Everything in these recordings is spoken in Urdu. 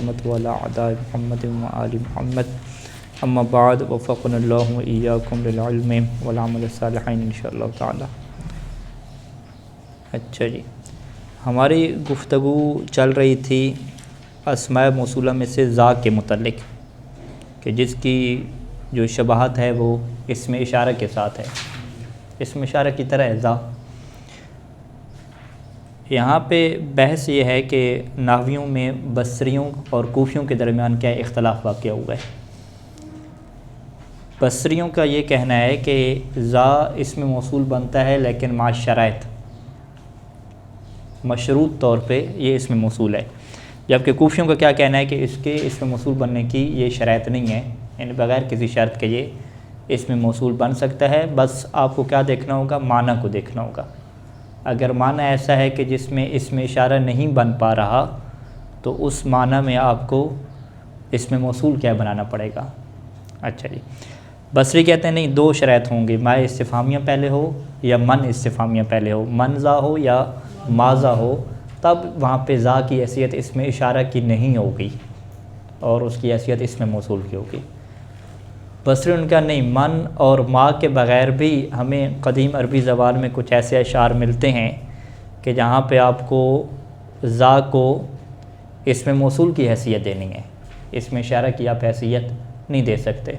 القیامة وعلى أعداء محمد وآل محمد اما بعد وفقنا اللہ وإياكم للعلم والعمل الصالحین انشاءاللہ تعالی۔ اچھا جی، ہماری گفتگو چل رہی تھی اسماء موصولہ میں سے ذا کے متعلق، کہ جس کی جو شباہت ہے وہ اسم اشارہ کے ساتھ ہے، اسم اشارہ کی طرح ہے ذا۔ یہاں پہ بحث یہ ہے کہ نحویوں میں بصریوں اور کوفیوں کے درمیان کیا اختلاف واقع ہوا ہے۔ بصریوں کا یہ کہنا ہے کہ ذا اسم موصول بنتا ہے لیکن مع شرائط، مشروط طور پہ یہ اسم موصول ہے، جبکہ کوفیوں کا کیا کہنا ہے کہ اس کے اسم موصول بننے کی یہ شرائط نہیں ہے، یعنی بغیر کسی شرط کے یہ اسم موصول بن سکتا ہے، بس آپ کو کیا دیکھنا ہوگا، معنی کو دیکھنا ہوگا۔ اگر معنی ایسا ہے کہ جس میں اسم اشارہ نہیں بن پا رہا تو اس معنی میں آپ کو اسم موصول کیا بنانا پڑے گا۔ اچھا جی، بصری کہتے ہیں نہیں، دو شرائط ہوں گی، ما استفہامیہ پہلے ہو یا من استفہامیہ پہلے ہو، من ذا ہو یا ما ذا ہو، تب وہاں پہ ذا کی حیثیت اسم اشارہ کی نہیں ہوگی اور اس کی حیثیت اسم موصول کی ہوگی۔ بصری ان کا نہیں، من اور ما کے بغیر بھی ہمیں قدیم عربی زبان میں کچھ ایسے اشعار ملتے ہیں کہ جہاں پہ آپ کو ذا کو اسم موصول کی حیثیت دینی ہے، اسم اشارہ کی آپ حیثیت نہیں دے سکتے،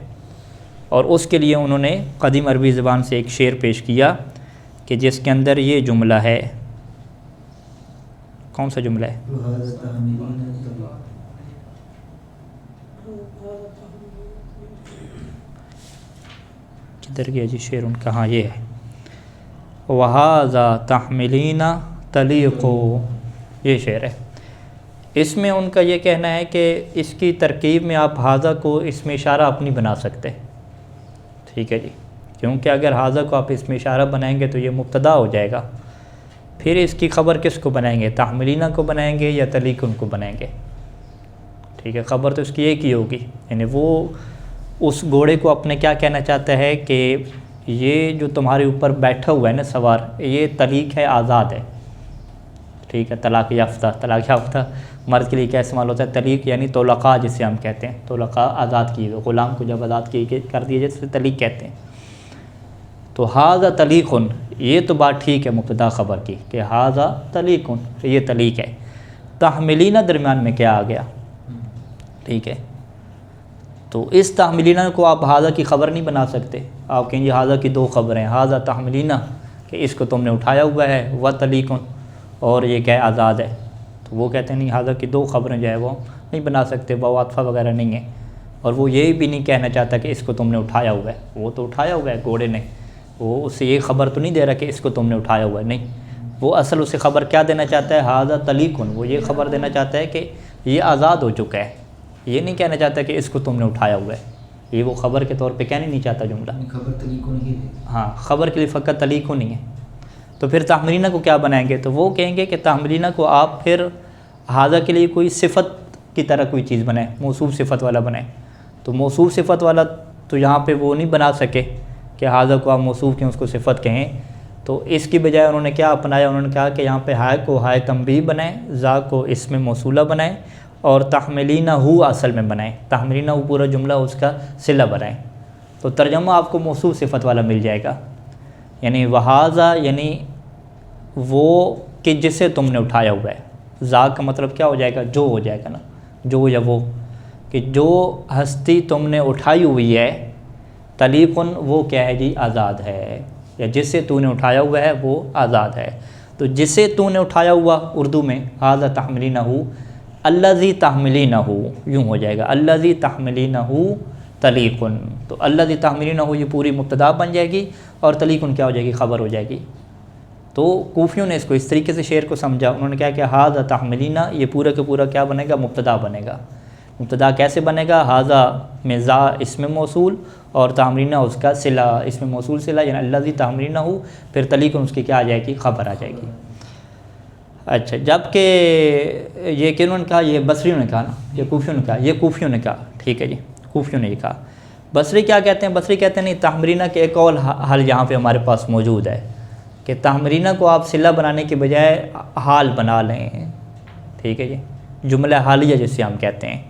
اور اس کے لیے انہوں نے قدیم عربی زبان سے ایک شعر پیش کیا کہ جس کے اندر یہ جملہ ہے، کون سا جملہ ہے؟ کدھر گیا جی شعر ان کا؟ ہاں یہ ہے، وَهَذَا تَحْمِلِينَ تَلِيقُ، یہ شعر ہے۔ اس میں ان کا یہ کہنا ہے کہ اس کی ترکیب میں آپ ہاذا کو اسم اشارہ اپنی بنا سکتے، ٹھیک ہے جی، کیونکہ اگر ہاذا کو آپ اسم اشارہ بنائیں گے تو یہ مبتدا ہو جائے گا، پھر اس کی خبر کس کو بنائیں گے، تحملینہ کو بنائیں گے یا تلیقن کو بنائیں گے، ٹھیک ہے، خبر تو اس کی ایک ہی ہوگی، یعنی وہ اس گھوڑے کو اپنے کیا کہنا چاہتا ہے کہ یہ جو تمہارے اوپر بیٹھا ہوا ہے نا سوار، یہ طلیق ہے، آزاد ہے، ٹھیک ہے، طلاق یافتہ، طلاق یافتہ مرد کے لیے کیا استعمال ہوتا ہے، طلیق یعنی طلقاء جسے ہم کہتے ہیں، طلقاء آزاد کیے ہوئے، غلام کو جب آزاد کر دیے جائے تو طلیق کہتے ہیں۔ تو ھذا طلیقن، یہ تو بات ٹھیک ہے مبتدا خبر کی کہ ھذا طلیقن، یہ طلیق ہے، تحملینہ درمیان میں کیا آ گیا، ٹھیک ہے، تو اس تحملینہ کو آپ ھذا کی خبر نہیں بنا سکتے، آپ کہیں گے ھذا کی دو خبریں، ھذا تحملینہ کہ اس کو تم نے اٹھایا ہوا ہے، و طلیقن اور یہ کہ آزاد ہے، تو وہ کہتے ہیں نہیں، ھذا کی دو خبریں جو ہے وہ نہیں بنا سکتے، وہ عاطفہ وغیرہ نہیں ہے، اور وہ یہ بھی نہیں کہنا چاہتا کہ اس کو تم نے اٹھایا ہوا ہے، وہ تو اٹھایا ہوا ہے گھوڑے نے، وہ اس سے یہ خبر تو نہیں دے رہا کہ اس کو تم نے اٹھایا ہوا ہے، نہیں، وہ اصل اسے خبر کیا دینا چاہتا ہے، ھذا طلیقن، وہ یہ خبر دینا چاہتا ہے کہ یہ آزاد ہو چکا ہے، یہ نہیں کہنا چاہتا کہ اس کو تم نے اٹھایا ہوا ہے، یہ وہ خبر کے طور پہ کہنے نہیں چاہتا جملہ، خبر طلیقن ہی ہے، ہاں، خبر کے لیے فقط طلیقن نہیں ہے۔ تو پھر تحملینہ کو کیا بنائیں گے، تو وہ کہیں گے کہ تحملینہ کو آپ پھر ھذا کے لیے کوئی صفت کی طرح کوئی چیز بنائیں، موصوف صفت والا بنائیں، تو موصوف صفت والا تو یہاں پہ وہ نہیں بنا سکے کہ ھذا کو آپ موصوف کہیں، اس کو صفت کہیں، تو اس کی بجائے انہوں نے کیا اپنایا، انہوں نے کہا کہ یہاں پہ ہائے کو ہائے تنبیہ بنائیں، ذا کو اسم موصولہ بنائیں، اور تحملینہ ہو اصل میں بنائیں، تحملینہ ہو پورا جملہ اس کا صلہ بنائیں، تو ترجمہ آپ کو موصوف صفت والا مل جائے گا، یعنی وہذا یعنی وہ کہ جسے تم نے اٹھایا ہوا ہے، ذا کا مطلب کیا ہو جائے گا، جو ہو جائے گا نا، جو یا وہ، کہ جو ہستی تم نے اٹھائی ہوئی ہے، طلیقن وہ کیا ہے جی، آزاد ہے، یا جسے تو نے اٹھایا ہوا ہے وہ آزاد ہے، تو جسے تو نے اٹھایا ہوا اردو میں ھذا تحملینہ، الذی تحملینہ، یوں ہو جائے گا، الذی تحملینہ طلیقن، تو الذی تحملینہ یہ پوری مبتدا بن جائے گی اور طلیقن کیا ہو جائے گی، خبر ہو جائے گی۔ تو کوفیوں نے اس کو اس طریقے سے شعر کو سمجھا، انہوں نے کہا کہ ھذا تحملینہ یہ پورا کا پورا کیا بنے گا، مبتدا بنے گا۔ مبتدا کیسے بنے گا، ھذا میں ذا اسم موصول اور تحملینہ اس کا صلہ، اسم موصول صلہ، یعنی الذی تحملینہ، پھر طلیقن اس کی کیا آ جائے گی، خبر آ جائے گی۔ اچھا، جب کہ یہ کنہوں نے کہا، یہ بصریوں نے کہا نا، یہ کوفیوں نے کہا، یہ کوفیوں نے کہا، ٹھیک ہے جی، کوفیوں نے یہ کہا۔ بصری کیا کہتے ہیں، بصری کہتے ہیں نہیں، تحملینہ کے ایک اور حل یہاں پہ ہمارے پاس موجود ہے کہ تحملینہ کو آپ صلہ بنانے کے بجائے حال بنا لیں، ٹھیک ہے جی، جملہ حالیہ جسے ہم کہتے ہیں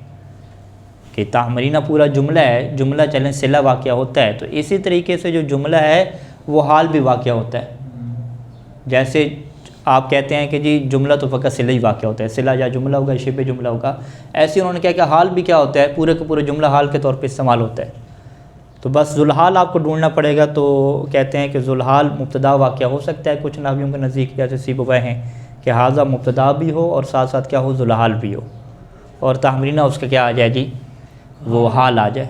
کہ تحمرینہ پورا جملہ ہے، جملہ چلیں صلہ واقعہ ہوتا ہے، تو اسی طریقے سے جو جملہ ہے وہ حال بھی واقعہ ہوتا ہے۔ جیسے آپ کہتے ہیں کہ جی جملہ تو فقط صلہ ہی واقعہ ہوتا ہے، صلہ یا جملہ ہوگا شبہ جملہ ہوگا، ایسے انہوں نے کہا کہ حال بھی کیا ہوتا ہے، پورے کا پورا جملہ حال کے طور پہ استعمال ہوتا ہے۔ تو بس ذوالحال آپ کو ڈھونڈنا پڑے گا، تو کہتے ہیں کہ ذوالحال مبتدا واقعہ ہو سکتا ہے کچھ نحویوں کے نزدیک، جیسے سیبویہ ہیں کہ حاذا مبتدا بھی ہو اور ساتھ ساتھ کیا ہو ذوالحال بھی ہو، اور تحمرینہ اس کا کیا آ جائے جی وہ حال آ جائے،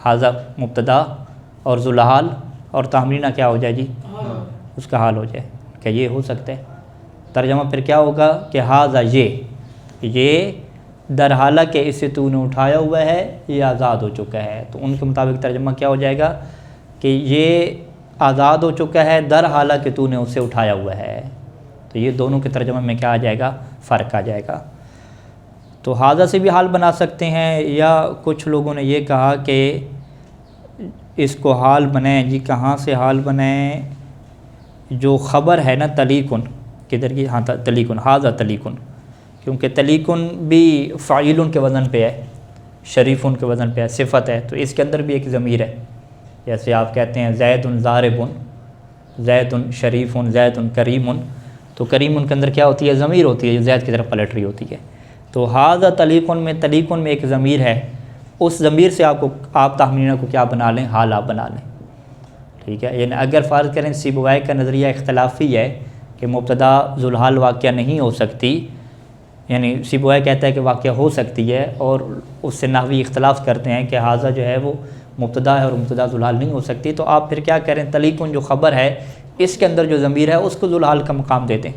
حاذا مبتدا اور ذوالحال اور تحمرینہ کیا ہو جائے جی اس کا حال ہو جائے، کہ یہ ہو سکتا ہے۔ ترجمہ پھر کیا ہوگا کہ حاذا یہ در حالہ کہ اسے تو نے اٹھایا ہوا ہے یہ آزاد ہو چکا ہے، تو ان کے مطابق ترجمہ کیا ہو جائے گا کہ یہ آزاد ہو چکا ہے در حالہ کہ تو نے اسے اٹھایا ہوا ہے۔ تو یہ دونوں کے ترجمہ میں کیا آ جائے گا، فرق آ جائے گا۔ تو حاذا سے بھی حال بنا سکتے ہیں، یا کچھ لوگوں نے یہ کہا کہ اس کو حال بنائیں جی، کہاں سے حال بنائیں، جو خبر ہے نا تلیکن، کدھر کی، ہاں تلیکن، حاذا تلیکن، کیونکہ تلیکن بھی فاعل کے وزن پہ ہے، شریف کے وزن پہ ہے، صفت ہے، تو اس کے اندر بھی ایک ضمیر ہے۔ جیسے آپ کہتے ہیں زید ضارب، زید شریف، زید کریم، تو کریم کے اندر کیا ہوتی ہے، ضمیر ہوتی ہے جو زید کی طرف پلٹ رہی ہوتی ہے۔ تو حاذا تلیکن میں ایک ضمیر ہے، اس ضمیر سے آپ تحمرینہ کو کیا بنا لیں، حال آپ بنا لیں، ٹھیک ہے۔ یعنی اگر فرض کریں سیبویہ کا نظریہ اختلافی ہے کہ مبتدا ذوالحال واقعہ نہیں ہو سکتی، یعنی سیبویہ کہتا ہے کہ واقعہ ہو سکتی ہے، اور اس سے نحوی اختلاف کرتے ہیں کہ حاذا جو ہے وہ مبتدا ہے اور مبتدا ذوالحال نہیں ہو سکتی، تو آپ پھر کیا کریں، تلیکن جو خبر ہے اس کے اندر جو ضمیر ہے اس کو ذوالحال کا مقام دے دیں،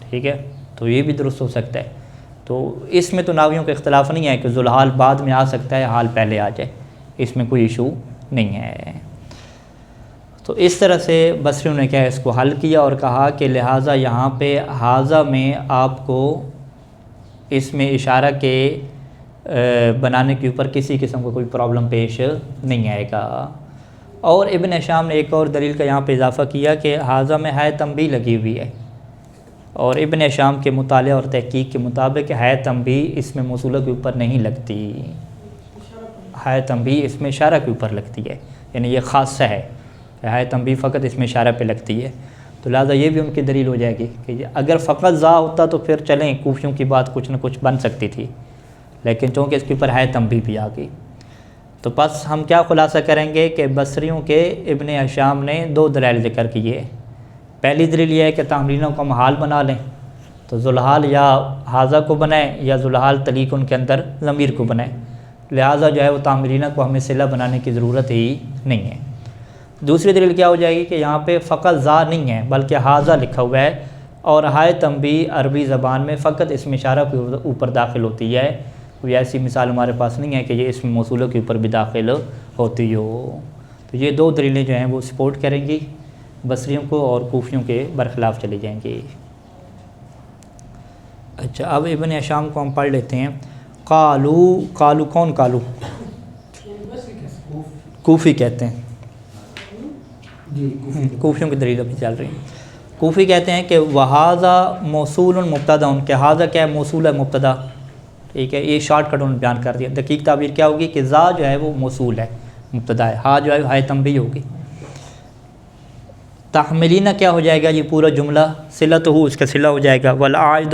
ٹھیک ہے، تو یہ بھی درست ہو سکتا ہے۔ تو اس میں تو نحویوں کا اختلاف نہیں ہے کہ ذوالحال بعد میں آ سکتا ہے، حال پہلے آ جائے، اس میں کوئی ایشو نہیں ہے۔ تو اس طرح سے بصریوں نے کیا ہے اس کو حل کیا اور کہا کہ لہٰذا یہاں پہ حاذا میں آپ کو اس میں اشارہ کے بنانے کے اوپر کسی قسم کا کوئی پرابلم پیش نہیں آئے گا۔ اور ابن ہشام نے ایک اور دلیل کا یہاں پہ اضافہ کیا کہ حاذا میں ہے تنبیہ لگی ہوئی ہے، اور ابن ہشام کے مطالعہ اور تحقیق کے مطابق ہے تنبیہ اس میں موصولہ کے اوپر نہیں لگتی، ہے تنبیہ اس میں اشارہ کے اوپر لگتی ہے، یعنی یہ خاصہ ہے کہ ہے تنبیہ فقط اس میں اشارہ پہ لگتی ہے، تو لہٰذا یہ بھی ان کی دلیل ہو جائے گی کہ اگر فقط زا ہوتا تو پھر چلیں کوفیوں کی بات کچھ نہ کچھ بن سکتی تھی، لیکن چونکہ اس کے اوپر ہے تنبیہ بھی آ گئی، تو بس ہم کیا خلاصہ کریں گے کہ بصریوں کے ابن ہشام نے دو دلائل ذکر کیے۔ پہلی دلیل یہ ہے کہ تحمرینہ کو ہم حال بنا لیں، تو ذوالحال یا حاذا کو بنائیں یا ذوالحال تلیکن کے اندر ضمیر کو بنائیں، لہٰذا جو ہے وہ تحمرینہ کو ہمیں صلہ بنانے کی ضرورت ہی نہیں ہے۔ دوسری دلیل کیا ہو جائے گی کہ یہاں پہ فقط زا نہیں ہے بلکہ حاذا لکھا ہوا ہے، اور ہائے تنبیہ عربی زبان میں فقط اسم اشارہ کے اوپر داخل ہوتی ہے، کوئی ایسی مثال ہمارے پاس نہیں ہے کہ یہ اسم موصولہ کے اوپر بھی داخل ہوتی ہو۔ تو یہ دو دلیلیں جو ہیں وہ سپورٹ کریں گی بصریوں کو اور کوفیوں کے برخلاف چلی جائیں گی۔ اچھا، اب ابن ہشام کو ہم پڑھ لیتے ہیں۔ قالو کون قالو؟ کوفی کہتے ہیں، کوفیوں کی دلیل ابھی چل رہی ہیں۔ کوفی کہتے ہیں کہ وہذا موصول مبتدا، ان کے حاذا کیا ہے، موصول ہے مبتدا، ٹھیک ہے، یہ شارٹ کٹ انہوں نے بیان کر دیا۔ دقیق تعبیر کیا ہوگی کہ زا جو ہے وہ موصول ہے مبتدا ہے، ہا جو ہے ہائے تنبیہ ہوگی۔ تحملینہ کیا ہو جائے گا، یہ پورا جملہ صلۃ ہو، اس کا صلہ ہو جائے گا، والعائد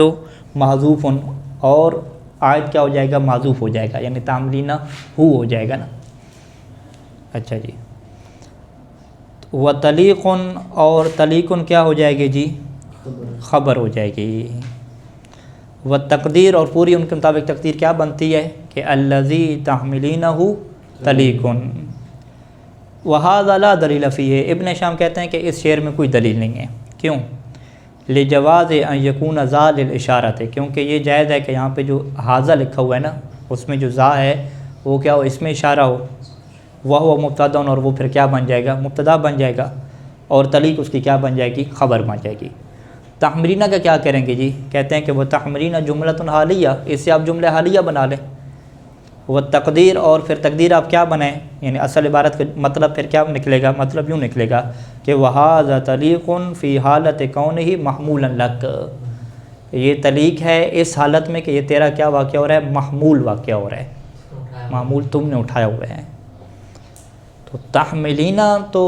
محذوف، اور عائد کیا ہو جائے گا، محذوف ہو جائے گا، یعنی تحملینہ ہو جائے گا نا۔ اچھا جی، و تلیقن، اور تلیقن کیا ہو جائے گی جی، خبر ہو جائے گی۔ و تقدیر، اور پوری ان کے مطابق تقدیر کیا بنتی ہے کہ الذی تحملینہ تلیقن۔ وہذا لا دلیل فیہ، ابن ہشام کہتے ہیں کہ اس شعر میں کوئی دلیل نہیں ہے، کیوں؟ لجواز ان یکون ذا للاشارۃ، کیونکہ یہ جائز ہے کہ یہاں پہ جو حاذا لکھا ہوا ہے نا اس میں جو ذا ہے وہ کیا ہو، اس میں اشارہ ہو، وہ مبتدا، اور وہ پھر کیا بن جائے گا، مبتدا بن جائے گا، اور تلیق اس کی کیا بن جائے گی، خبر بن جائے گی۔ تحمرینہ کا کیا کریں گے جی، کہتے ہیں کہ وہ تحمرینہ جملۃ حالیہ، اس سے آپ جملہ حالیہ بنا لیں۔ وہ تقدیر، اور پھر تقدیر آپ کیا بنائیں، یعنی اصل عبارت کا مطلب پھر کیا نکلے گا، مطلب یوں نکلے گا کہ وہذا تلیق فی حالت کونہ محمولا لک، یہ تلیق ہے اس حالت میں کہ یہ تیرا کیا واقعہ ہو رہا ہے؟ محمول واقعہ ہو رہا ہے، معمول تم نے اٹھایا ہوا ہے۔ تو تحملینا تو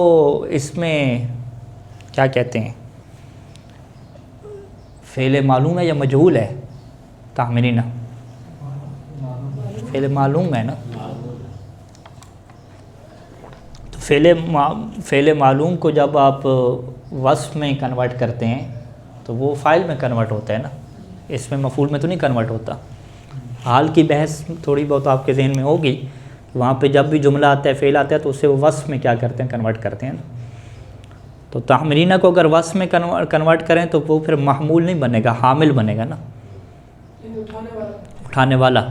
اس میں کیا کہتے ہیں، فعل معلوم ہے یا مجہول ہے؟ تحملینا فعل معلوم ہے نا، تو فعل معلوم کو جب آپ وصف میں کنورٹ کرتے ہیں تو وہ فاعل میں کنورٹ ہوتا ہے نا، اس میں مفعول میں تو نہیں کنورٹ ہوتا۔ حال کی بحث تھوڑی بہت آپ کے ذہن میں ہوگی، وہاں پہ جب بھی جملہ آتا ہے، فعل آتا ہے، تو اسے وہ وصف میں کیا کرتے ہیں؟ کنورٹ کرتے ہیں نا۔ تو تحملینا کو اگر وصف میں کنورٹ کریں تو وہ پھر محمول نہیں بنے گا، حامل بنے گا نا، اٹھانے والا۔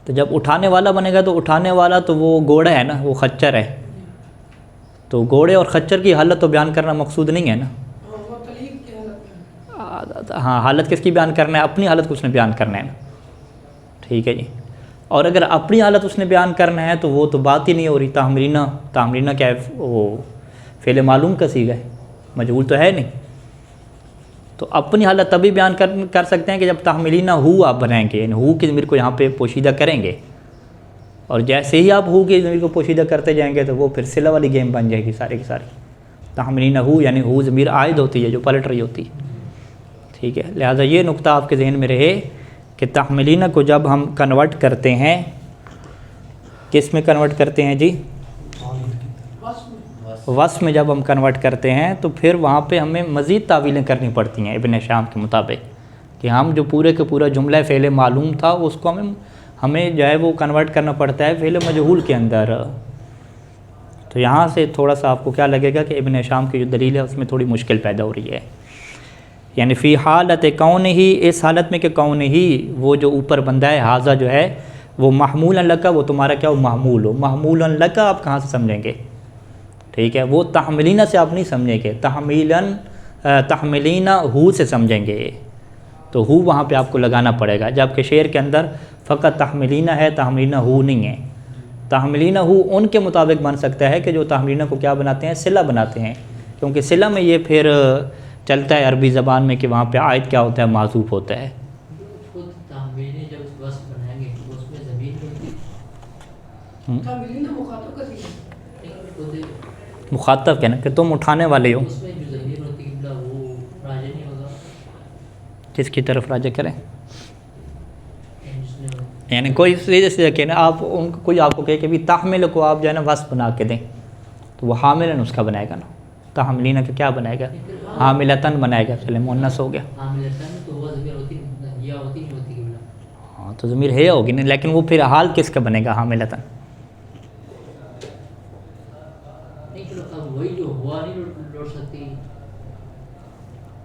تو جب اٹھانے والا بنے گا تو اٹھانے والا تو وہ گھوڑا ہے نا، وہ خچر ہے، تو گھوڑے اور خچر کی حالت تو بیان کرنا مقصود نہیں ہے نا۔ ہاں، حالت کس کی بیان کرنا ہے؟ اپنی حالت کو اس نے بیان کرنا ہے نا، ٹھیک ہے جی۔ اور اگر اپنی حالت اس نے بیان کرنا ہے تو وہ تو بات ہی نہیں ہو رہی۔ تحملینا کیا ہے؟ وہ فعل معلوم کا صیغہ ہے، مجہول تو ہے نہیں۔ تو اپنی حالت تبھی بیان کر سکتے ہیں کہ جب تحملینا ہو آپ بنائیں گے، یعنی ہو کی ضمیر کو یہاں پہ پوشیدہ کریں گے، اور جیسے ہی آپ ہو کی ضمیر کو پوشیدہ کرتے جائیں گے تو وہ پھر صلہ والی گیم بن جائے گی ساری کی ساری۔ تحملینا ہو یعنی ہو ضمیر عائد ہوتی ہے جو پلٹ رہی ہوتی ہے، ٹھیک ہے۔ لہٰذا یہ نقطہ آپ کے ذہن میں رہے کہ تحملینا کو جب ہم کنورٹ کرتے ہیں، کس میں کنورٹ کرتے ہیں جی؟ وصف میں جب ہم کنورٹ کرتے ہیں تو پھر وہاں پہ ہمیں مزید تعویلیں کرنی پڑتی ہیں ابن شام کے مطابق، کہ ہم جو پورے کے پورا جملہ فعل معلوم تھا اس کو ہمیں جو ہے وہ کنورٹ کرنا پڑتا ہے فعل مجہول کے اندر۔ تو یہاں سے تھوڑا سا آپ کو کیا لگے گا کہ ابن شام کی جو دلیل ہے اس میں تھوڑی مشکل پیدا ہو رہی ہے، یعنی فی حالت کون ہی، اس حالت میں کہ کون ہی وہ جو اوپر بندہ ہے حاضہ جو ہے وہ محمول لکا، وہ تمہارا کیا ہو؟ محمول ہو۔ محمول لکا آپ کہاں سے سمجھیں گے؟ ٹھیک ہے، وہ تحملینا سے آپ نہیں سمجھیں گے، تحملینا ہو سے سمجھیں گے، تو ہو وہاں پہ آپ کو لگانا پڑے گا، جبکہ شعر کے اندر فقط تحملینا ہے، تحملینا ہو نہیں ہے۔ تحملینا ہو ان کے مطابق بن سکتا ہے کہ جو تحملینا کو کیا بناتے ہیں؟ صلہ بناتے ہیں، کیونکہ صلہ میں یہ پھر چلتا ہے عربی زبان میں کہ وہاں پہ عائد کیا ہوتا ہے؟ معذوف ہوتا ہے۔ مخاطب کہنا کہ تم اٹھانے والے ہو، کس کی طرف راجع کریں؟ یعنی کوئی سیدھے کہنا، آپ ان کو کوئی آپ کو کہے کہ بھی تحمل کو آپ جو ہے نا وصف بنا کے دیں تو وہ حاملن اس کا بنائے گا نا، تحملینا کا کیا بنائے گا؟ حاملتن بنائے گا، چلے مؤنث ہو گیا۔ ہاں تو ضمیر ہے ہوگی نہیں، لیکن وہ پھر حال کس کا بنے گا؟ حاملتن۔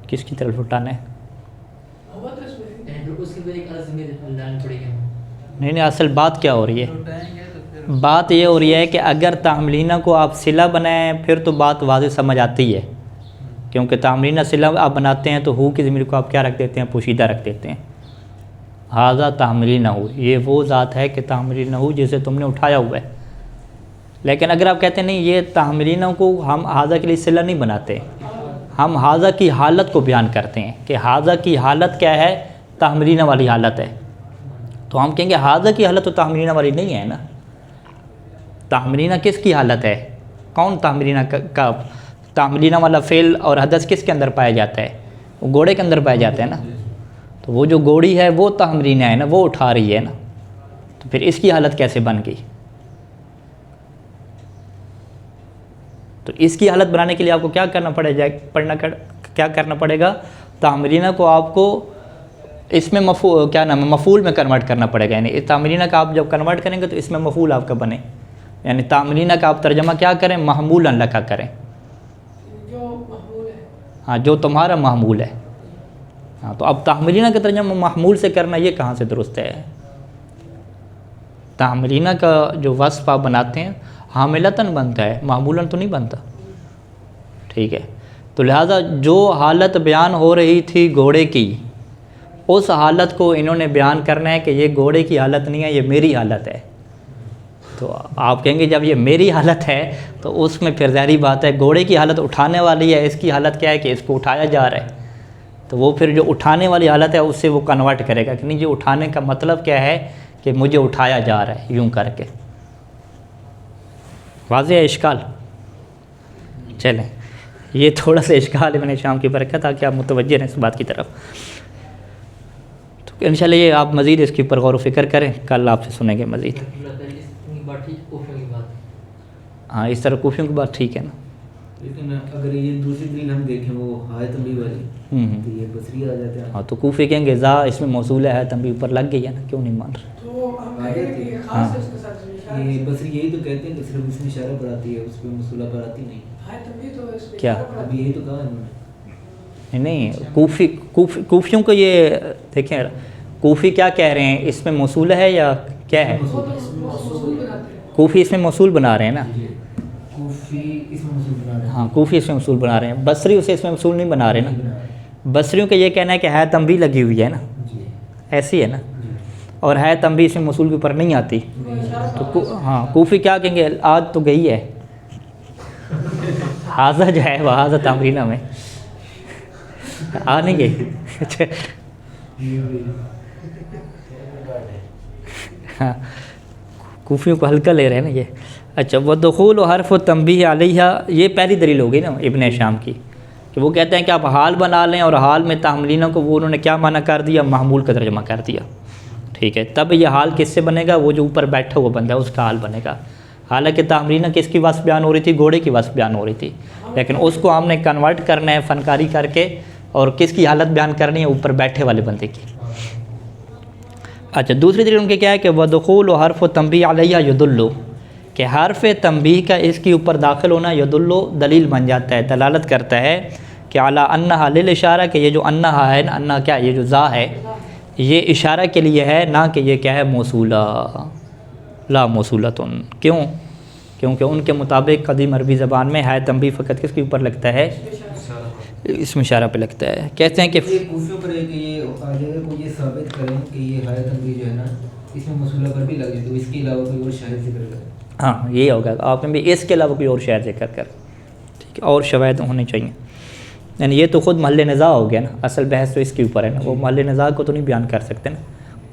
کس کی طرف لٹانا ہے؟ نہیں، اصل بات کیا ہو رہی ہے؟ بات یہ ہو رہی ہے کہ اگر تحملینا کو آپ صلہ بنائیں پھر تو بات واضح سمجھ آتی ہے، کیونکہ تحملینا صلہ آپ بناتے ہیں تو ہو کی ضمیر کو آپ کیا رکھ دیتے ہیں؟ پوشیدہ رکھ دیتے ہیں۔ ھذا تحملینا ہو، یہ وہ ذات ہے کہ تحملینا ہو جسے تم نے اٹھایا ہوا ہے۔ لیکن اگر آپ کہتے ہیں نہیں، یہ تحملینا کو ہم ھذا کے لیے صلہ نہیں بناتے، ہم ھذا کی حالت کو بیان کرتے ہیں کہ ھذا کی حالت کیا ہے؟ تحملینا والی حالت ہے، تو ہم کہیں گے ھذا کی حالت تو تحملینا والی نہیں ہے نا۔ تحملینا کس کی حالت ہے؟ کون تحملینا کا تحملینا والا فعل اور حدث کس کے اندر پایا جاتا ہے؟ وہ گھوڑے کے اندر پایا جاتا ہے نا، تو وہ جو گھوڑی ہے وہ تحملینا ہے نا، وہ اٹھا رہی ہے نا، تو پھر اس کی حالت کیسے بن گئی؟ تو اس کی حالت بنانے کے لیے آپ کو کیا کرنا پڑے گا؟ تحملینا کو آپ کو اس میں مفعول میں کنورٹ کرنا پڑے گا، یعنی تحملینا کا آپ جب کنورٹ کریں گے تو اس میں مفعول آپ کا بنے، یعنی تحملینا کا آپ ترجمہ کیا کریں؟ محمولا لکا کریں، ہاں جو تمہارا محمول ہے۔ ہاں تو اب تحملینا کا ترجمہ محمول سے کرنا یہ کہاں سے درست ہے؟ تحملینا کا جو وصف آپ بناتے ہیں حاملتاً بنتا ہے، محمولاً تو نہیں بنتا، ٹھیک ہے۔ تو لہٰذا جو حالت بیان ہو رہی تھی گھوڑے کی، اس حالت کو انہوں نے بیان کرنا ہے کہ یہ گھوڑے کی حالت نہیں ہے، یہ میری حالت ہے۔ تو آپ کہیں گے جب یہ میری حالت ہے تو اس میں پھر ظاہری بات ہے گھوڑے کی حالت اٹھانے والی ہے، اس کی حالت کیا ہے کہ اس کو اٹھایا جا رہا ہے، تو وہ پھر جو اٹھانے والی حالت ہے اس سے وہ کنورٹ کرے گا کہ نہیں، جو اٹھانے کا مطلب کیا ہے کہ مجھے اٹھایا جا رہا ہے یوں کر کے. واضح ہے اشکال؟ چلیں یہ تھوڑا سا اشکال ہے، میں نے شام کی برکت تاکہ آپ متوجہ رہیں اس بات کی طرف. تو انشاءاللہ یہ آپ مزید اس کے اوپر غور و فکر کریں، کل آپ سے سنیں گے مزید. ہاں اس طرح کوفیوں کی بات ٹھیک ہے نا. لیکن اگر یہ دوسری دلیل ہم دیکھیں وہ ہائے تنبیہ والی تو یہ بصری آ جاتے ہیں. ہاں تو کوفی کہیں گے ذا اس میں موصول ہے تنبیہ اوپر لگ گئی ہے نا، کیوں نہیں مان رہے؟ یہ بصری یہی تو کہتے ہیں کہ صرف اس میں اشارہ پر آتی ہے، اس پہ موصولہ پر آتی نہیں. کیا اب یہی تو کہا انہوں نے. نہیں کوفیوں کو یہ دیکھیں، کوفی کیا کہہ رہے ہیں، اس میں موصول ہے یا کیا ہے؟ کوفی اس میں موصول بنا رہے ہیں نا. کوفی اس میں موصول بنا رہے ہیں. ہاں کوفی اس میں موصول بنا رہے ہیں، بصری اسے اس میں موصول نہیں بنا رہے نا. بصریوں کا یہ کہنا ہے کہ ہے تنبیہ لگی ہوئی ہے نا، ایسی ہے نا، اور ہے تنبیہ اس میں موصول کے اوپر نہیں آتی. تو ہاں کوفی کیا کہیں گے، آج تو گئی ہے حاضہ جو ہے وہ حاضہ تمرینہ میں آ نہیں گئی. اچھا ہاں کوفیوں کو ہلکا لے رہے ہیں نا یہ. اچھا ودخول و حرف و تنبیہ علیہ، یہ پہلی دلیل ہو گئی نا ابن شام کی، کہ وہ کہتے ہیں کہ آپ حال بنا لیں اور حال میں تحملینہ کو وہ انہوں نے کیا معنی کر دیا، محمول کا ترجمہ کر دیا. ٹھیک ہے، تب یہ حال کس سے بنے گا، وہ جو اوپر بیٹھا ہوا بندہ ہے اس کا حال بنے گا. حالانکہ تحملینہ کس کی وصف بیان ہو رہی تھی، گھوڑے کی وصف بیان ہو رہی تھی، لیکن اس کو ہم نے کنورٹ کرنا ہے فنکاری کر کے، اور کس کی حالت بیان کرنی ہے، اوپر بیٹھے والے بندے کی. اچھا دوسری دلیل ان کے کیا ہے کہ ودخول و حرف و تنبیہ علیہ یدلو، کہ حرف تنبیہ کا اس کے اوپر داخل ہونا یدلو دلیل بن جاتا ہے، دلالت کرتا ہے کہ علی انہا للاشارہ، کہ یہ جو انہا ہے نا، انہا کیا، یہ جو ذا ہے یہ اشارہ کے لیے ہے، نہ کہ یہ کیا ہے موصولہ، لا موصولتن. کیوں؟ کیونکہ ان کے مطابق قدیم عربی زبان میں ہے تنبیہ فقط کس کے اوپر لگتا ہے، اس میں اشارہ پہ لگتا ہے. کہتے ہیں کہ کوفیوں پر ہے کہ یہ اگر کوئی یہ ثابت کریں کہ یہ ہائے تنبیہ جو ہے نا اس میں موصولہ پر بھی لگے تو اس کے علاوہ کوئی اور شاہد ذکر کریں. ہاں یہ ہوگا، آپ نے بھی اس کے علاوہ کوئی اور شاہد ذکر کر. ٹھیک ہے، اور شواہد ہونے چاہیے. یعنی یہ تو خود محل نزاع ہو گیا نا، اصل بحث تو اس کے اوپر ہے نا، وہ محل نزاع کو تو نہیں بیان کر سکتے نا.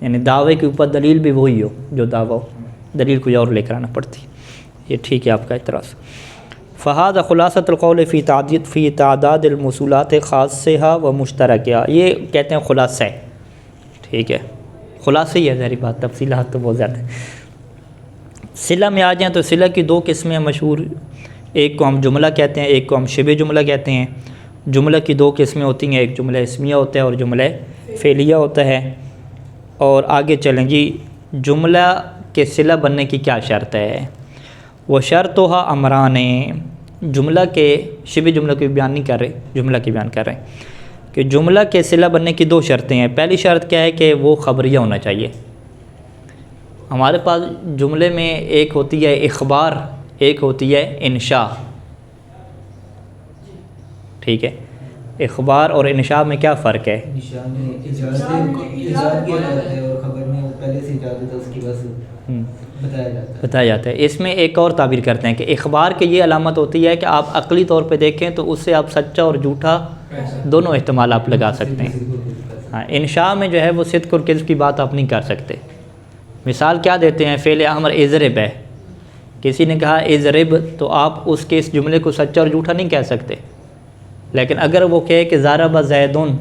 یعنی دعوے کے اوپر دلیل بھی وہی ہو جو دعویٰ ہو، دلیل کوئی اور لے کر آنا پڑتی. یہ ٹھیک ہے آپ کا اعتراض. فہذا خلاصۃ القول فی تعداد الموصولات خاصہ و مشترکہ، یہ کہتے ہیں خلاصہ ہے. ٹھیک ہے، خلاصہ ہی ہے، ظاہری بات، تفصیلات تو بہت زیادہ ہے. صلہ میں آ جائیں تو صلہ کی دو قسمیں مشہور، ایک کو ہم جملہ کہتے ہیں، ایک کو ہم شبہ جملہ کہتے ہیں. جملہ کی دو قسمیں ہوتی ہیں، ایک جملہ اسمیہ ہوتا ہے اور جملہ فعلیہ ہوتا ہے. اور آگے چلیں جی، جملہ کے صلہ بننے کی کیا شرط ہے. وہ شرطھا امران، جملہ کے شبہ جملہ کو بیان نہیں کر رہے، جملہ کی بیان کر رہے ہیں کہ جملہ کے صلہ بننے کی دو شرطیں ہیں. پہلی شرط کیا ہے کہ وہ خبریہ ہونا چاہیے. ہمارے پاس جملے میں ایک ہوتی ہے اخبار، ایک ہوتی ہے انشاء. ٹھیک ہے، اخبار اور انشاء میں کیا فرق ہے؟ انشاء میں ایجاد کیا جاتا ہے اور خبر میں پہلے سے ایجاد ہوتا ہے، اس کی بس بتایا جاتا ہے. اس میں ایک اور تعبیر کرتے ہیں کہ اخبار کی یہ علامت ہوتی ہے کہ آپ عقلی طور پہ دیکھیں تو اس سے آپ سچا اور جھوٹا دونوں احتمال آپ لگا سکتے ہیں. ہاں انشاء میں جو ہے وہ صدق اور کذب کی بات آپ نہیں کر سکتے. مثال کیا دیتے ہیں، فعل امر اضرب ہے، کسی نے کہا اضرب تو آپ اس کے اس جملے کو سچا اور جھوٹا نہیں کہہ سکتے. لیکن اگر وہ کہے کہ ضرب زیدن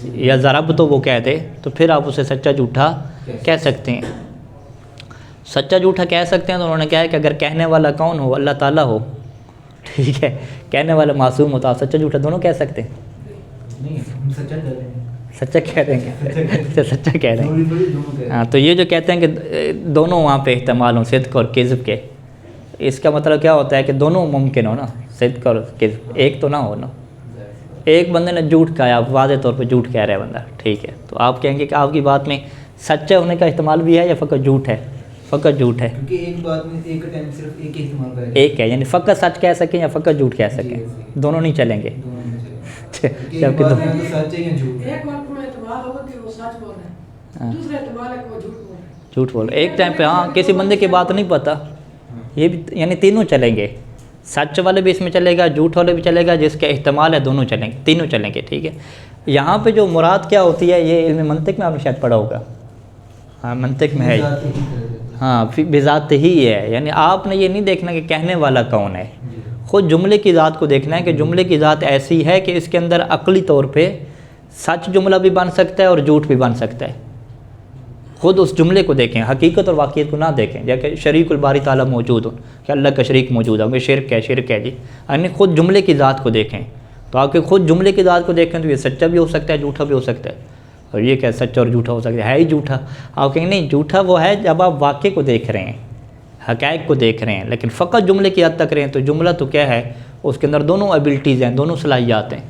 یا ضرب تو وہ کہہ دے تو پھر آپ اسے سچا جھوٹا کہہ سکتے ہیں. سچا جھوٹا کہہ سکتے ہیں تو انہوں نے کہا ہے کہ اگر کہنے والا کون ہو، اللہ تعالیٰ ہو، ٹھیک ہے، کہنے والا معصوم ہو تو آپ سچا جھوٹا دونوں کہہ سکتے ہیں. نہیں ہم سچا کہہ رہے ہیں، سچا کہہ دیں گے، سچا کہہ رہے ہیں. ہاں تو یہ جو کہتے ہیں کہ دونوں وہاں پہ احتمال ہوں، صدق اور کذب کے، اس کا مطلب کیا ہوتا ہے کہ دونوں ممکن ہو نا، صدق اور کذب، ایک تو نہ ہو نا. ایک بندے نے جھوٹ کہا، واضح طور پہ جھوٹ کہہ رہا ہے بندہ، ٹھیک ہے، تو آپ کہیں گے کہ آپ کی بات میں سچا ہونے کا احتمال بھی ہے یا فقط جھوٹ ہے؟ فقط جھوٹ ہے، کیونکہ ایک بات میں ایک ٹائم صرف ایک ہی احتمال کا ہے، ایک ہے، یعنی فقط سچ کہہ سکیں یا فقط جھوٹ کہہ سکیں، دونوں نہیں چلیں گے. ایک بات میں سچ ہے یا جھوٹ ہے. جھوٹ بول ایک ٹائم پہ، ہاں کسی بندے کی بات نہیں پتہ، یہ بھی یعنی تینوں چلیں گے، سچ والے بھی اس میں چلے گا، جھوٹ والے بھی چلے گا، جس کا احتمال ہے دونوں چلیں گے، تینوں چلیں گے، ٹھیک ہے۔ یہاں پہ جو مراد کیا ہوتی ہے، یہ علم منطق میں آپ نے شاید پڑھا ہوگا، ہاں منطق میں ہے، ہاں بذات ہی ہے، یعنی آپ نے یہ نہیں دیکھنا کہ کہنے والا کون ہے، خود جملے کی ذات کو دیکھنا ہے کہ جملے کی ذات ایسی ہے کہ اس کے اندر عقلی طور پہ سچ جملہ بھی بن سکتا ہے اور جھوٹ بھی بن سکتا ہے۔ خود اس جملے کو دیکھیں، حقیقت اور واقعیت کو نہ دیکھیں، جیسے شریک الباری تعالیٰ موجود ہو کہ اللہ کا شریک موجود ہے، شرک ہے جی، یعنی خود جملے کی ذات کو دیکھیں، تو آپ کے خود جملے کی ذات کو دیکھیں تو یہ سچا بھی ہو سکتا ہے، جھوٹا بھی ہو سکتا ہے، اور یہ کیا سچا اور جھوٹا ہو سکتا ہے ہی جھوٹا۔ آپ کہیں نہیں، جھوٹا وہ ہے جب آپ واقعے کو دیکھ رہے ہیں، حقائق کو دیکھ رہے ہیں، لیکن فقط جملے کی حد تک رہیں تو جملہ تو کیا ہے، اس کے اندر دونوں ایبلٹیز ہیں، دونوں صلاحیات ہیں،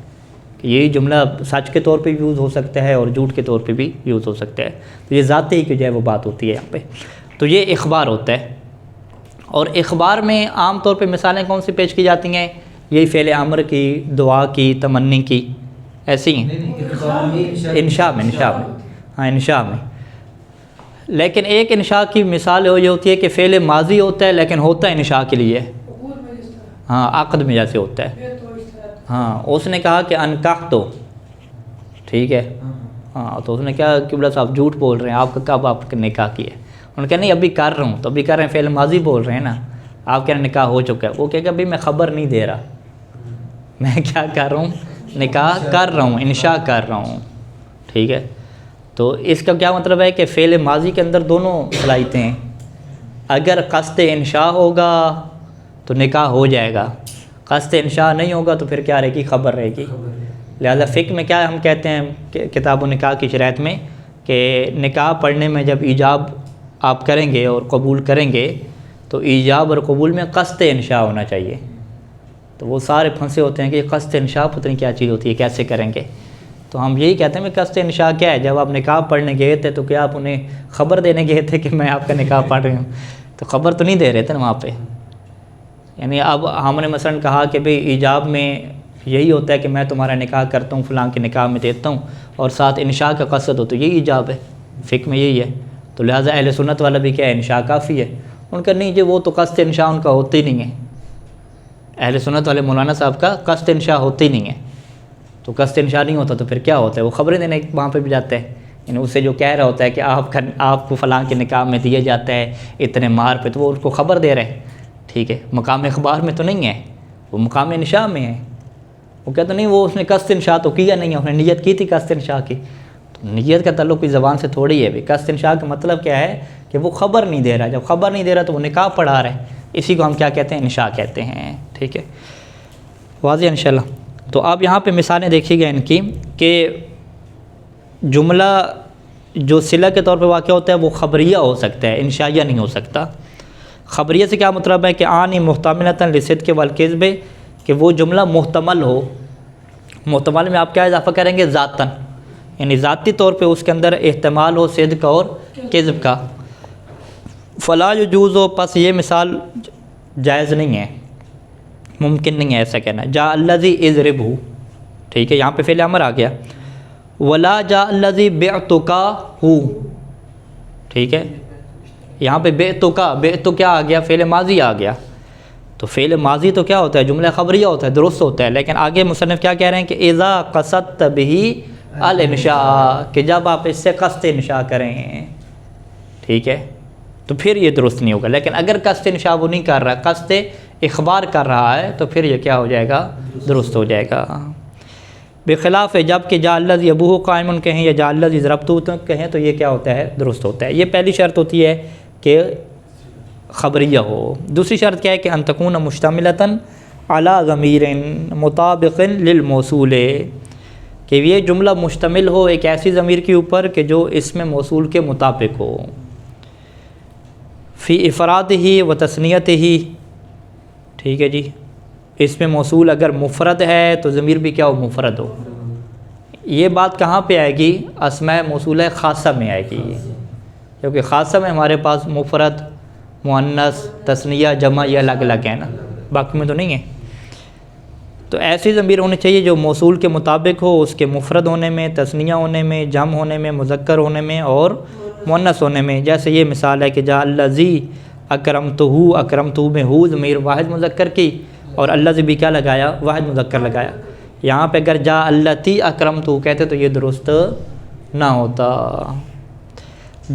کہ یہی جملہ سچ کے طور پہ بھی یوز ہو سکتا ہے اور جھوٹ کے طور پہ بھی یوز ہو سکتا ہے، تو یہ ذاتی ہی کی جو ہے وہ بات ہوتی ہے یہاں پہ۔ تو یہ اخبار ہوتا ہے، اور اخبار میں عام طور پہ مثالیں کون سی پیش کی جاتی ہیں، یہی فعل امر کی، دعا کی، تمنی کی، ایسی ہیں انشاء میں ہاں انشاء میں۔ لیکن ایک انشاء کی مثال یہ ہوتی ہے کہ فعل ماضی ہوتا ہے لیکن ہوتا ہے انشاء کے لیے، ہاں عقد میں جیسے ہوتا ہے، ہاں اس نے کہا کہ انکاح تو، ٹھیک ہے، ہاں تو اس نے کہا قبلہ صاحب جھوٹ بول رہے ہیں، آپ کا کب آپ نے نکاح کیا ہے؟ انہوں نے کہا نہیں ابھی کر رہا ہوں، تو ابھی کر رہے ہیں فعل ماضی بول رہے ہیں نا، آپ کہہ رہے ہیں نکاح ہو چکا ہے، وہ کہے گا ابھی میں خبر نہیں دے رہا، میں کیا کر رہا ہوں، نکاح کر رہا ہوں، انشاء کر رہا ہوں، ٹھیک ہے۔ تو اس کا کیا مطلب ہے کہ فعل ماضی کے اندر دونوں صلاحیتیں ہیں، اگر قصد انشاء ہوگا تو نکاح ہو جائے گا، قصد انشاء نہیں ہوگا تو پھر کیا رہے گی، خبر رہے گی۔ لہذا فقہ میں کیا ہم کہتے ہیں کہ کتاب و نکاح کی شرائط میں کہ نکاح پڑھنے میں جب ایجاب آپ کریں گے اور قبول کریں گے تو ایجاب اور قبول میں قصد انشاء ہونا چاہیے، تو وہ سارے پھنسے ہوتے ہیں کہ قصد انشاء پتہ نہیں کیا چیز ہوتی ہے، کیسے کریں گے، تو ہم یہی کہتے ہیں کہ قصد انشاء کیا ہے، جب آپ نکاح پڑھنے گئے تھے تو کیا آپ انہیں خبر دینے گئے تھے کہ میں آپ کا نکاح پڑھ رہی ہوں، تو خبر تو نہیں دے رہے تھے نا وہاں پہ، یعنی اب ہم نے مثلا کہا کہ بھئی ایجاب میں یہی ہوتا ہے کہ میں تمہارا نکاح کرتا ہوں، فلاں کے نکاح میں دیتا ہوں، اور ساتھ انشاء کا قصد ہو تو یہی ایجاب ہے، فقہ میں یہی ہے، تو لہٰذا اہل سنت والا بھی کیا ہے، انشاء کافی ہے۔ ان کا نہیں جی وہ تو قصد انشاء ان کا ہوتی نہیں ہے، اہل سنت والے مولانا صاحب کا قصد انشاء ہوتی نہیں ہے، تو قصد انشاء نہیں ہوتا تو پھر کیا ہوتا ہے، وہ خبریں دینے وہاں پہ بھی جاتے ہیں، یعنی اس سے جو کہہ رہا ہوتا ہے کہ آپ کو فلاں کے نکاح میں دیا جاتا ہے اتنے مہر پہ، تو وہ ان کو خبر دے رہے ہیں، ٹھیک ہے، مقام اخبار میں تو نہیں ہے، وہ مقام انشاء میں ہے، وہ کہتا نہیں وہ اس نے قصد انشاء تو کیا نہیں ہے، اس نے نیت کی تھی قصد انشاء کی، تو نیت کا تعلق کوئی زبان سے تھوڑی ہے بھی، قصد انشاء کا مطلب کیا ہے کہ وہ خبر نہیں دے رہا، جب خبر نہیں دے رہا تو وہ نکاح پڑھا رہا ہے، اسی کو ہم کیا کہتے ہیں، انشاء کہتے ہیں، ٹھیک ہے، واضح انشاءاللہ۔ تو آپ یہاں پہ مثالیں دیکھیے گا ان کی کہ جملہ جو صلہ کے طور پہ واقع ہوتا ہے وہ خبریہ ہو سکتا ہے، انشائیہ نہیں ہو سکتا۔ خبریہ سے کیا مطلب ہے کہ آنی محتملۃ لصدق والکذب، کہ وہ جملہ محتمل ہو، محتمل میں آپ کیا اضافہ کریں گے، ذاتاً، یعنی ذاتی طور پہ اس کے اندر احتمال ہو صدق اور کذب کا۔ فلا یجوز ہو، پس یہ مثال جائز نہیں ہے، ممکن نہیں ہے ایسا کہنا، جاء الذی اضربہ، ٹھیک ہے، یہاں پہ فعل امر آ گیا، ولا جاء الذی بعتکہ، ٹھیک ہے، یہاں پہ بعت کیا آ گیا، فعل ماضی آ گیا، تو فعل ماضی تو کیا ہوتا ہے، جملہ خبریہ ہوتا ہے، درست ہوتا ہے، لیکن آگے مصنف کیا کہہ رہے ہیں کہ اذا قصدت بہ الانشاء، کہ جب آپ اس سے قصد انشاء کریں، ٹھیک ہے، تو پھر یہ درست نہیں ہوگا، لیکن اگر قصد انشاء وہ نہیں کر رہا، قصد اخبار کر رہا ہے، تو پھر یہ کیا ہو جائے گا، درست ہو جائے گا۔ بخلاف جب کہ جاء الذی ابوہ قائم کہیں یا جاء الذی ضربتہ کہیں تو یہ کیا ہوتا ہے، درست ہوتا ہے۔ یہ پہلی شرط ہوتی ہے کہ خبریہ ہو۔ دوسری شرط کیا ہے کہ ان تکون مشتملۃ علی ضمیر مطابق للموصول، کہ یہ جملہ مشتمل ہو ایک ایسی ضمیر کے اوپر کہ جو اس میں موصول کے مطابق ہو، فی افراد ہی و تثنیت ہی، ٹھیک ہے جی، اس میں موصول اگر مفرد ہے تو ضمیر بھی کیا ہو، مفرد ہو۔ یہ بات کہاں پہ آئے گی، اسماء موصولہ خاصہ میں آئے گی، کیونکہ خاصہ میں ہمارے پاس مفرد، مؤنث، تثنیہ، جمع یہ الگ الگ ہیں نا، باقی میں تو نہیں ہے۔ تو ایسی ضمیر ہونی چاہیے جو موصول کے مطابق ہو، اس کے مفرد ہونے میں، تثنیہ ہونے میں، جمع ہونے میں، مذکر ہونے میں اور مؤنث ہونے میں۔ جیسے یہ مثال ہے کہ جاء الذی اکرمتہ، اکرمتہ میں ہو ضمیر واحد مذکر کی، اور الذی بھی کیا لگایا؟ واحد مذکر لگایا. یہاں پہ اگر جا اللتی اکرمتہ کہتے تو یہ درست نہ ہوتا،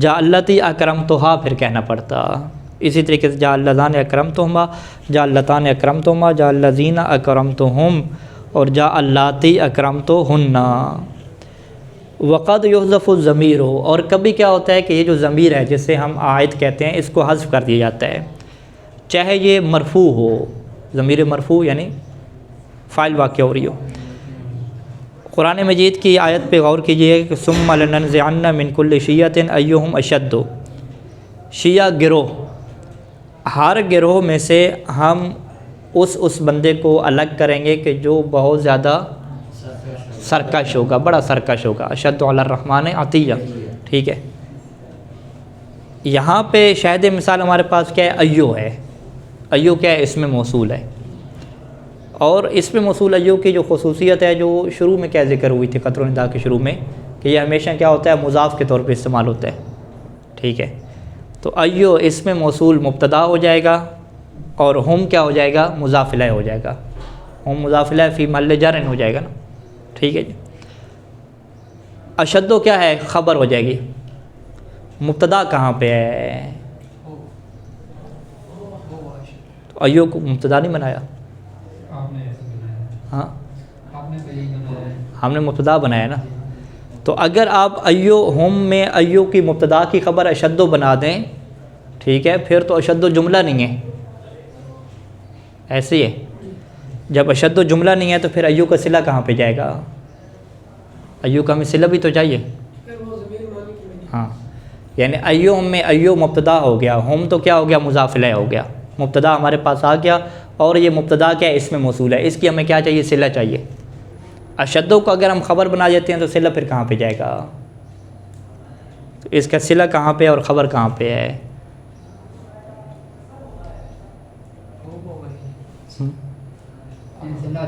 جا اللتی اکرمتہا پھر کہنا پڑتا. اسی طریقے سے جا اللذان اکرمتہما، جا اللتان اکرمتہما، جا اللذین اکرمتہم اور جا اللاتی اکرمتہن. وقد یحذف الضمیر ہو، اور کبھی کیا ہوتا ہے کہ یہ جو ضمیر ہے جسے ہم عائد کہتے ہیں اس کو حذف کر دیا جاتا ہے، چاہے یہ مرفوع ہو. ضمیر مرفوع یعنی فاعل واقع ہو رہی ہو. قرآن مجید کی آیت پہ غور کیجیے کہ ثم لننزعن من کل شیعۃ ایہم اشد. شیعہ گروہ، ہر گروہ میں سے ہم اس بندے کو الگ کریں گے کہ جو بہت زیادہ سرکش ہوگا، بڑا سرکش ہوگا. اشد علی الرحمن عطیہ. ٹھیک ہے، یہاں پہ شاہد مثال ہمارے پاس کیا ہے؟ ایو ہے. ایو کیا ہے؟ اسم موصول ہے. اور اسم موصول ایو کی جو خصوصیت ہے، جو شروع میں کیا ذکر ہوئی تھی قطر و ندا کے شروع میں، کہ یہ ہمیشہ کیا ہوتا ہے؟ مضاف کے طور پہ استعمال ہوتا ہے. ٹھیک ہے، تو ایو اسم موصول مبتدا ہو جائے گا اور ہم کیا ہو جائے گا؟ مضاف الیہ ہو جائے گا. ہم مضاف الیہ فی محل جر ہو جائے گا نا. ٹھیک ہے جی. اشدو کیا ہے؟ خبر ہو جائے گی. مبتدا کہاں پہ ہے؟ تو ایو کو مبتدا نہیں بنایا؟ ہاں ہم نے مبتدا بنایا نا. تو اگر آپ ایو ہم میں ایو کی مبتدا کی خبر اشدو بنا دیں، ٹھیک ہے، پھر تو اشدو جملہ نہیں ہے. ایسے ہی ہے، جب اشدو جملہ نہیں ہے تو پھر ایو کا صلہ کہاں پہ جائے گا؟ ایو کا ہمیں صلہ بھی تو چاہیے. ہاں، یعنی ایو ہم میں ایو مبتدا ہو گیا، ہم تو کیا ہو گیا؟ مضاف الیہ ہو گیا. مبتدا ہمارے پاس آ گیا اور یہ مبتدا کیا ہے؟ اسم موصول ہے. اس کی ہمیں کیا چاہیے؟ صلہ چاہیے. اشدو کو اگر ہم خبر بنا دیتے ہیں تو صلہ پھر کہاں پہ جائے گا؟ تو اس کا صلہ کہاں پہ اور خبر کہاں پہ ہے؟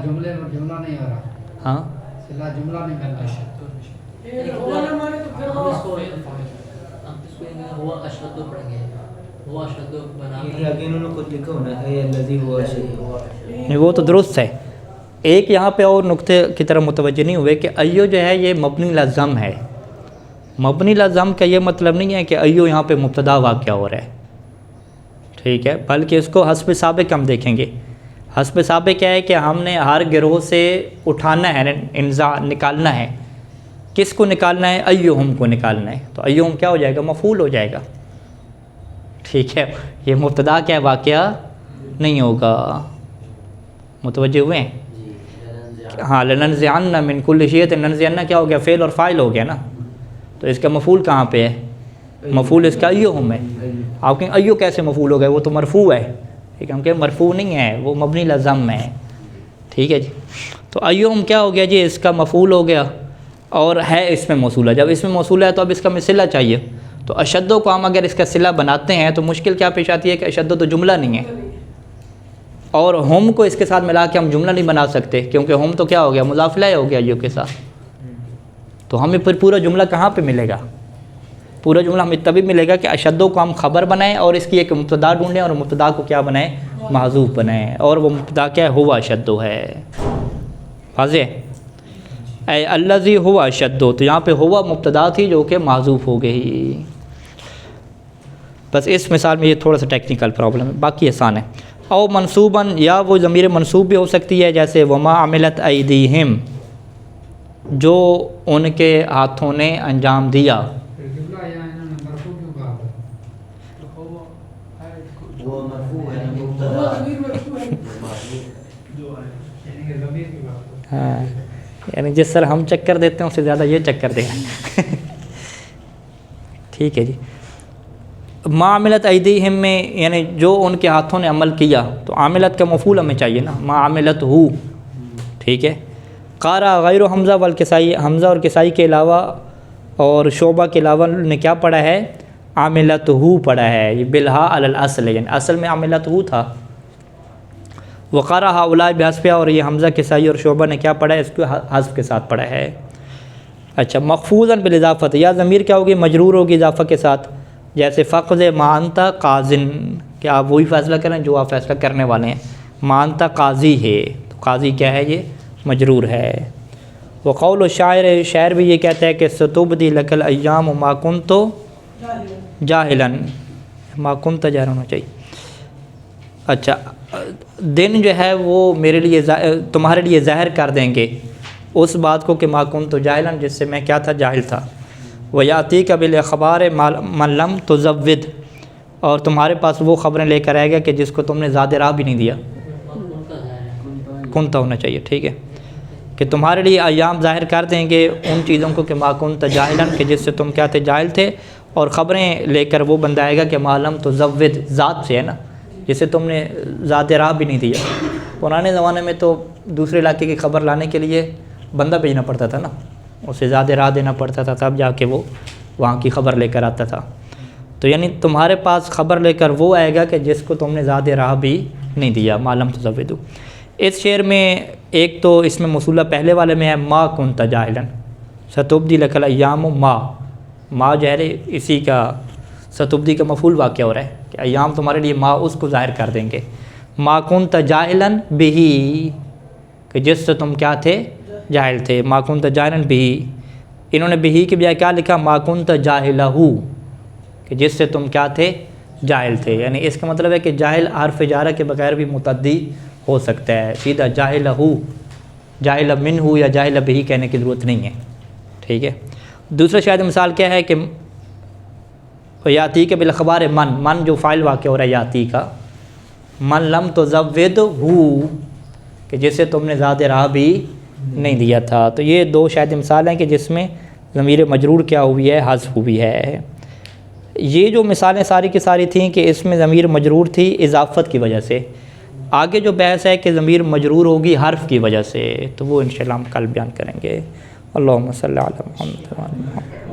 جملہ نہیں ہو رہا. ہاں جملہ نہیں کرتا. نہیں، وہ تو درست ہے. ایک یہاں پہ اور نقطے کی طرف متوجہ نہیں ہوئے کہ ایو جو ہے یہ مبنی لازم ہے. مبنی لازم کا یہ مطلب نہیں ہے کہ ایو یہاں پہ مبتدا واقع ہو رہا ہے. ٹھیک ہے، بلکہ اس کو حسب سابق ہم دیکھیں گے. حسب سابق کیا ہے کہ ہم نے ہر گروہ سے اٹھانا ہے، انزا نکالنا ہے. کس کو نکالنا ہے؟ ایو ہم کو نکالنا ہے. تو ایو ہم کیا ہو جائے گا؟ مفعول ہو جائے گا. ٹھیک ہے، یہ مبتدا کیا واقعہ نہیں ہوگا. متوجہ ہوئے ہیں؟ ہاں، لننزعن من کل شیء، ننزعن کیا ہو گیا؟ فعل اور فاعل ہو گیا نا. تو اس کا مفعول کہاں پہ ہے؟ مفعول اس کا ایو ہم ہے. آپ کہیں ایو کیسے مفعول ہو گئے؟ وہ تو مرفوع ہے. ٹھیک ہے، ہم کہیں مرفوع نہیں ہے، وہ مبنی لازم ہے. ٹھیک ہے جی. تو ایو ہم کیا ہو گیا جی؟ اس کا مفعول ہو گیا اور ہے اس میں موصول ہے. جب اس میں موصول ہے تو اب اس کا ہمیں صلہ چاہیے. تو اشدو کو ہم اگر اس کا صلہ بناتے ہیں تو مشکل کیا پیش آتی ہے کہ اشدو تو جملہ نہیں ہے، اور ہم کو اس کے ساتھ ملا کے ہم جملہ نہیں بنا سکتے، کیونکہ ہم تو کیا ہو گیا؟ مضاف الیہ ہو گیا ایو کے ساتھ. تو ہمیں پھر پورا جملہ کہاں پہ ملے گا؟ پورا جملہ ہمیں تبھی ملے گا کہ اشدو کو ہم خبر بنائیں اور اس کی ایک مبتدا ڈھونڈیں اور مبتدا کو کیا بنائیں؟ محذوف بنائیں. اور وہ مبتدا کیا ہے؟ ہوا اشدو ہے. واضح؟ اے الذی ہوا اشدو، تو یہاں پہ ہوا مبتدا تھی جو کہ محذوف ہو گئی. بس اس مثال میں یہ تھوڑا سا ٹیکنیکل پرابلم ہے، باقی آسان ہے. او منصوباً، یا وہ ضمیر منصوب بھی ہو سکتی ہے، جیسے وما عملت ایدیہم، جو ان کے ہاتھوں نے انجام دیا. ہاں، یعنی جس طرح ہم چکر دیتے ہیں اس سے زیادہ یہ چکر دیں. ٹھیک ہے جی. ما عملت ایدیہم میں یعنی جو ان کے ہاتھوں نے عمل کیا، تو عاملت کا مفعول ہمیں چاہیے نا، ما عملت ہو. ٹھیک ہے. قارا غیر حمزہ والکسائی، حمزہ اور کسائی کے علاوہ اور شعبہ کے علاوہ نے کیا پڑھا ہے؟ عاملت ہو پڑھا ہے. یہ بالہا علی الاصل، یعنی اصل میں عاملت ہو تھا. وقارا ہؤلاء بحذف، اور یہ حمزہ کسائی اور شعبہ نے کیا پڑھا ہے؟ اس کو حذف کے ساتھ پڑھا ہے. اچھا، مخفوضاً بالاضافت، یا ضمیر کیا ہوگی؟ مجرور ہوگی اضافہ کے ساتھ، جیسے فقض ما انت قاضٍ، کہ آپ وہی فیصلہ کریں جو آپ فیصلہ کرنے والے ہیں. مانتا قاضی ہے، تو قاضی کیا ہے؟ یہ مجرور ہے۔ وقول الشاعر، شاعر بھی یہ کہتا ہے کہ ستبدی لک الایام ما کنت جاہلا، ما کنت جاہلا ہونا چاہیے۔ اچھا، دن جو ہے وہ میرے لیے تمہارے لیے ظاہر کر دیں گے اس بات کو کہ ما کنت جاہلا، جس سے میں کیا تھا؟ جاہل تھا۔ ویاتیک بالاخبار من لم تزود، اور تمہارے پاس وہ خبریں لے کر آئے گا کہ جس کو تم نے زیادہ راہ بھی نہیں دیا، کنتا ہونا چاہیے، ٹھیک ہے، کہ تمہارے لیے ایام ظاہر کر دیں گے ان چیزوں کو کہ ما کنت جاہلا، کہ جس سے تم کیا تھے؟ جاہل تھے، اور خبریں لے کر وہ بندہ آئے گا کہ ما لم تزود، ذات سے ہے نا، جسے تم نے ذات راہ بھی نہیں دیا۔ پرانے زمانے میں تو دوسرے علاقے کی خبر لانے کے لیے بندہ بھیجنا پڑتا تھا نا، اسے زیادہ راہ دینا پڑتا تھا، تب جا کے وہ وہاں کی خبر لے کر آتا تھا۔ تو یعنی تمہارے پاس خبر لے کر وہ آئے گا کہ جس کو تم نے زیادہ راہ بھی نہیں دیا، ما لم تزودوا۔ اس شعر میں ایک تو اس میں موصولہ پہلے والے میں ہے ما کنت جاہلا، ستبدی لک الایام ما جو ہے اسی کا ستبدی کا مفعول واقع ہو رہا ہے کہ ایام تمہارے لیے ما اس کو ظاہر کر دیں گے، ما کنت جاہلا بہی، کہ جس سے تم کیا تھے؟ جاہل تھے، ما کنت جاہلا بہی۔ انہوں نے بہی کے بجائے کیا لکھا؟ ما کنت جاہلہ، کہ جس سے تم کیا تھے؟ جاہل تھے۔ یعنی اس کا مطلب ہے کہ جاہل حرف جارہ کے بغیر بھی متعدی ہو سکتا ہے، سیدھا جاہلہ، جاہل منہ یا جاہل بہی کہنے کی ضرورت نہیں ہے، ٹھیک ہے۔ دوسرا شاید مثال کیا ہے کہ یاتی کے بالاخبار من جو فاعل واقع ہو رہا ہے یاتی کا، من لم تزود ہو، کہ جسے تم نے زیادہ راہ بھی نہیں دیا تھا۔ تو یہ دو شاید مثال ہیں کہ جس میں ضمیر مجرور کیا ہوئی ہے؟ حذف ہوئی ہے۔ یہ جو مثالیں ساری کی ساری تھیں کہ اس میں ضمیر مجرور تھی اضافت کی وجہ سے، آگے جو بحث ہے کہ ضمیر مجرور ہوگی حرف کی وجہ سے، تو وہ انشاءاللہ ہم کل بیان کریں گے۔ اللہم صلی علی محمد و علی محمد۔